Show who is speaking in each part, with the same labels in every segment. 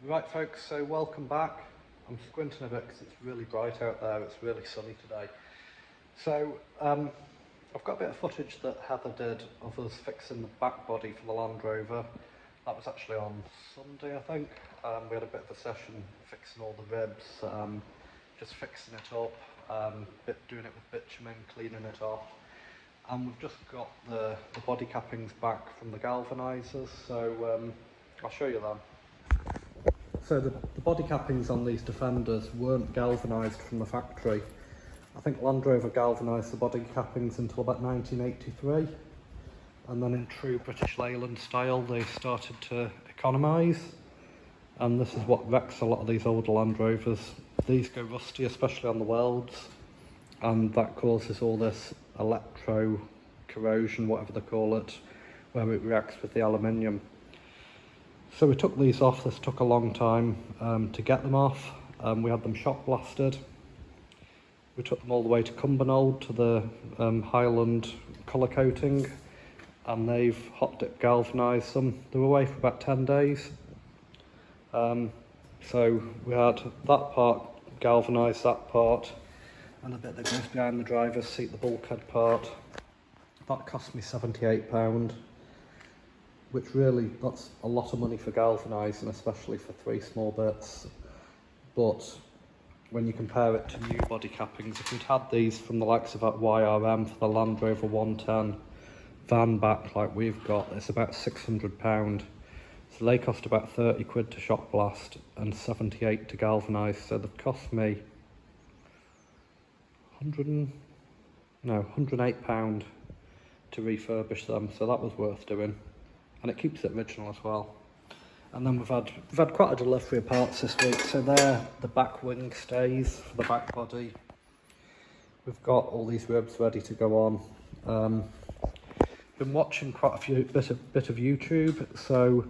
Speaker 1: Right folks, so welcome back. I'm squinting a bit because it's really bright out there, it's really sunny today. So I've got a bit of footage that Heather did of us fixing the back body for the Land Rover. That was actually on Sunday, I think. We had a bit of a session fixing all the ribs, just fixing it up, doing it with bitumen, cleaning it off. And we've just got the body cappings back from the galvanisers, so I'll show you them. So the body cappings on these Defenders weren't galvanised from the factory. I think Land Rover galvanised the body cappings until about 1983, and then in true British Leyland style they started to economise, and this is what wrecks a lot of these older Land Rovers. These go rusty, especially on the welds, and that causes all this electro corrosion, whatever they call it, where it reacts with the aluminium. So we took these off. This took a long time to get them off. We had them shock blasted. We took them all the way to Cumbernauld to the Highland colour coating, and they've hot dip galvanised them. They were away for about 10 days. So we had that part galvanised, that part, and the bit that goes behind the driver's seat, the bulkhead part. That cost me £78. Which really, that's a lot of money for galvanising, especially for 3 small bits. But when you compare it to new body cappings, if you'd had these from the likes of that YRM for the Land Rover 110 van back like we've got, it's about £600. So they cost about 30 quid to shock blast and 78 to galvanise, so they've cost me £108 to refurbish them, so that was worth doing. And it keeps it original as well. And then we've had quite a delivery of parts this week. So they're the back wing stays for the back body. We've got all these ribs ready to go on. Been watching quite a few bit of YouTube. So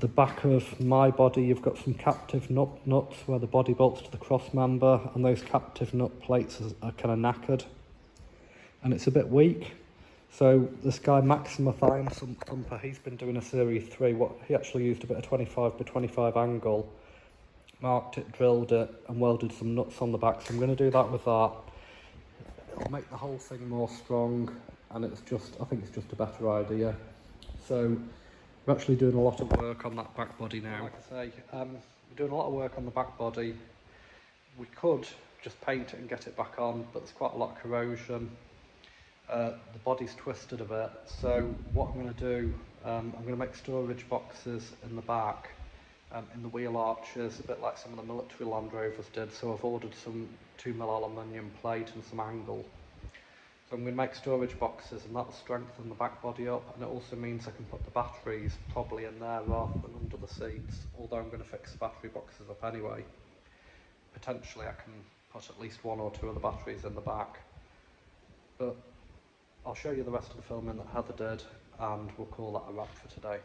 Speaker 1: the back of my body, you've got some captive nuts where the body bolts to the cross member, and those captive nut plates are kind of knackered, and it's a bit weak. So this guy Maxima Thumper, he's been doing a series 3. He actually used a bit of 25 by 25 angle, marked it, drilled it, and welded some nuts on the back. So I'm going to do that with that. It'll make the whole thing more strong, and I think it's just a better idea. So we're actually doing a lot of work on that back body now. Like I say, we're doing a lot of work on the back body. We could just paint it and get it back on, but there's quite a lot of corrosion. The body's twisted a bit, so what I'm going to do, I'm going to make storage boxes in the back, in the wheel arches, a bit like some of the military Land Rovers did. So I've ordered some 2mm aluminium plate and some angle. So I'm going to make storage boxes, and that'll strengthen the back body up, and it also means I can put the batteries probably in there rather than under the seats, although I'm going to fix the battery boxes up anyway. Potentially I can put at least 1 or 2 of the batteries in the back. But I'll show you the rest of the filming that Heather did, and we'll call that a wrap for today.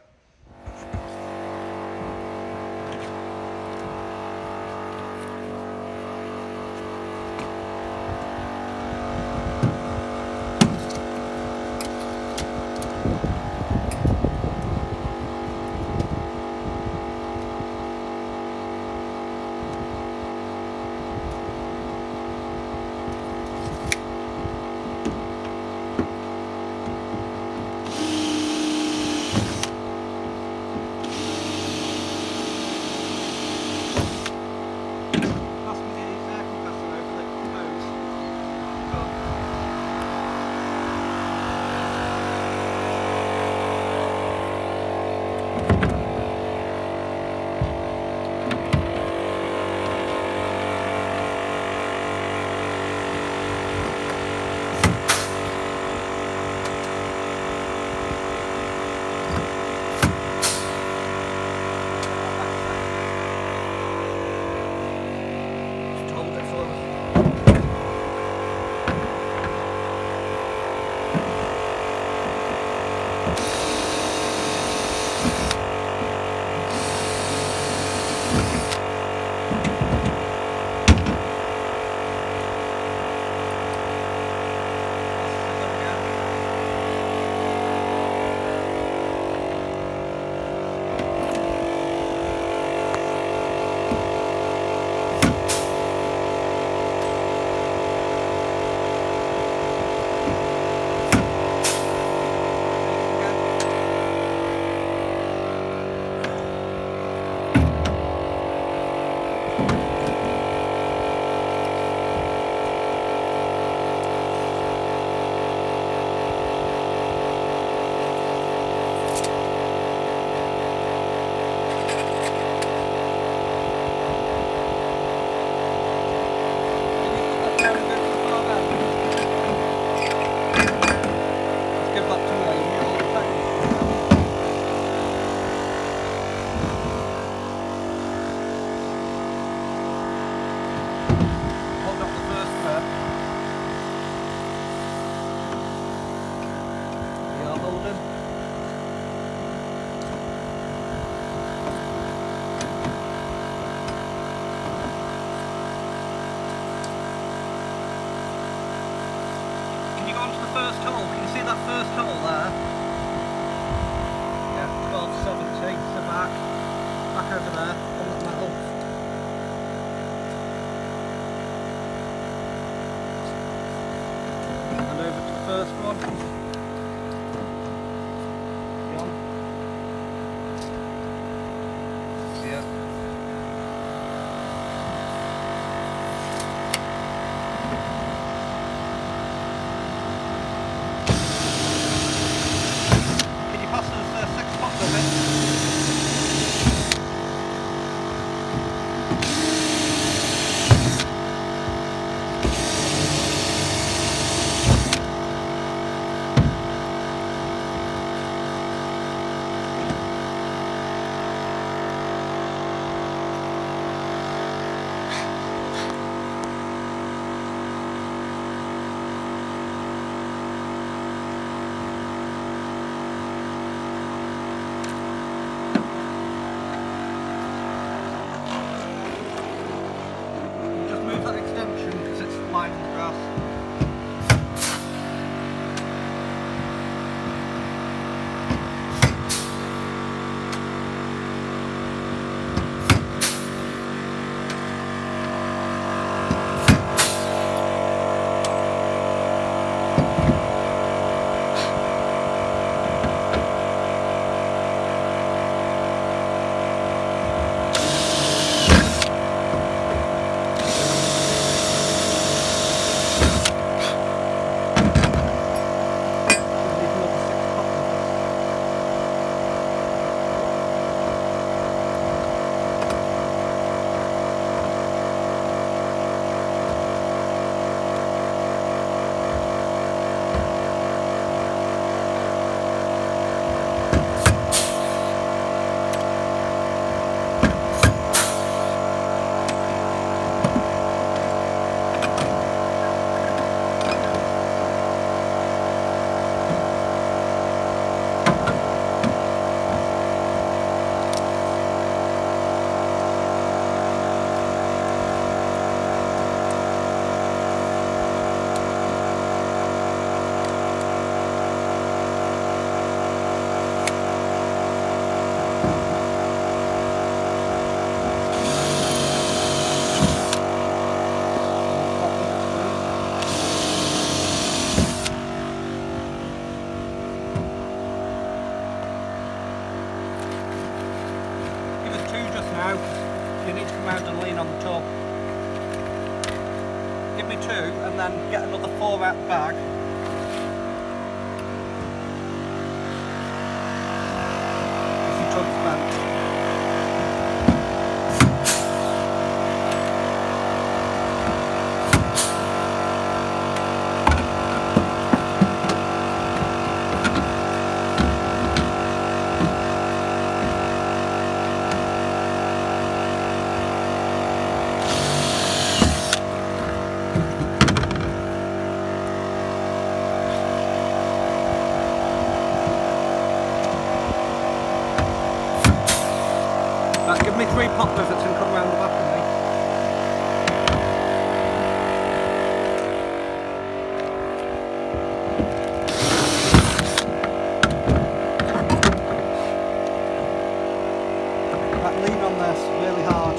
Speaker 1: first hole there. Yeah, 1270, so back over there on the metal. And over to the first one. Beyond. Yeah. Can you pass us 6 spots of it? Line in the grass. Now, you need to come out and lean on the top. Give me 2 and then get another 4 out the bag. If your tub's bent. Right, give me 3 pop pivots and come round the back of me. Right, lean on this really hard.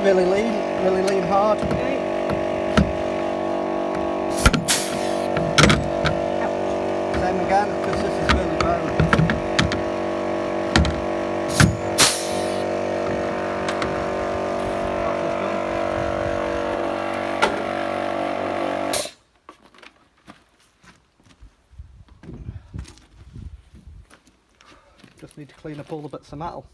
Speaker 1: Really lean hard. Same again, because this is really bone. Just need to clean up all the bits of metal.